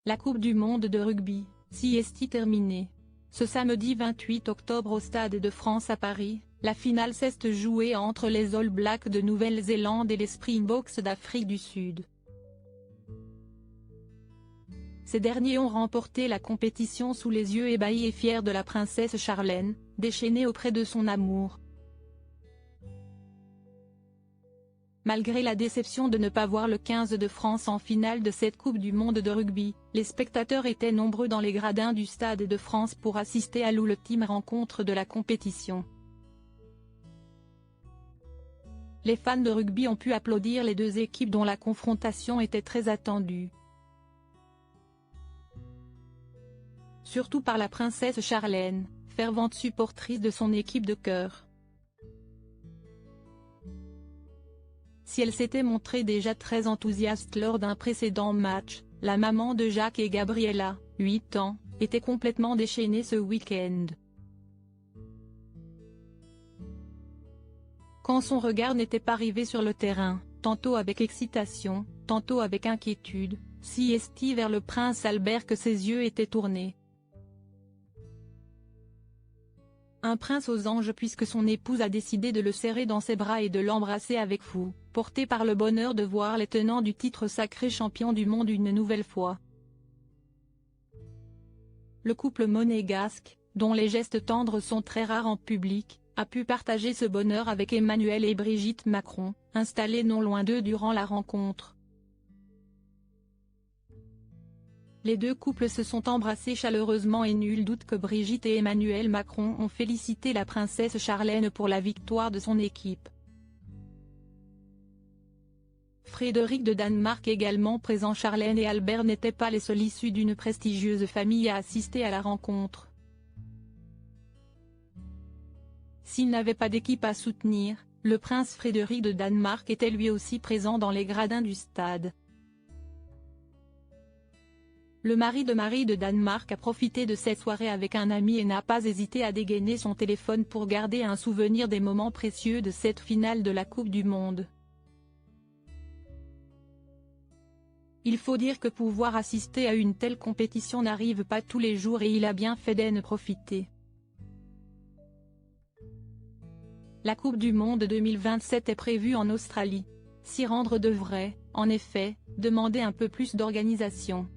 La Coupe du monde de rugby, CST terminée. Ce samedi 28 octobre au Stade de France à Paris, la finale s'est jouée entre les All Blacks de Nouvelle-Zélande et les Springboks d'Afrique du Sud. Ces derniers ont remporté la compétition sous les yeux ébahis et fiers de la princesse Charlène, déchaînée auprès de son amour. Malgré la déception de ne pas voir le 15 de France en finale de cette Coupe du monde de rugby, les spectateurs étaient nombreux dans les gradins du Stade de France pour assister à l'ultime rencontre de la compétition. Les fans de rugby ont pu applaudir les deux équipes dont la confrontation était très attendue. Surtout par la princesse Charlène, fervente supportrice de son équipe de cœur. Si elle s'était montrée déjà très enthousiaste lors d'un précédent match, la maman de Jacques et Gabriella, 8 ans, était complètement déchaînée ce week-end. Quand son regard n'était pas rivé sur le terrain, tantôt avec excitation, tantôt avec inquiétude, CST vers le prince Albert que ses yeux étaient tournés. Un prince aux anges puisque son épouse a décidé de le serrer dans ses bras et de l'embrasser avec fou, porté par le bonheur de voir les tenants du titre sacré champion du monde une nouvelle fois. Le couple monégasque, dont les gestes tendres sont très rares en public, a pu partager ce bonheur avec Emmanuel et Brigitte Macron, installés non loin d'eux durant la rencontre. Les deux couples se sont embrassés chaleureusement et nul doute que Brigitte et Emmanuel Macron ont félicité la princesse Charlène pour la victoire de son équipe. Frédéric de Danemark également présent. Charlène et Albert n'étaient pas les seuls issus d'une prestigieuse famille à assister à la rencontre. S'il n'avait pas d'équipe à soutenir, le prince Frédéric de Danemark était lui aussi présent dans les gradins du stade. Le mari de Marie de Danemark a profité de cette soirée avec un ami et n'a pas hésité à dégainer son téléphone pour garder un souvenir des moments précieux de cette finale de la Coupe du monde. Il faut dire que pouvoir assister à une telle compétition n'arrive pas tous les jours et il a bien fait d'en profiter. La Coupe du monde 2027 est prévue en Australie. S'y rendre devrait, en effet, demander un peu plus d'organisation.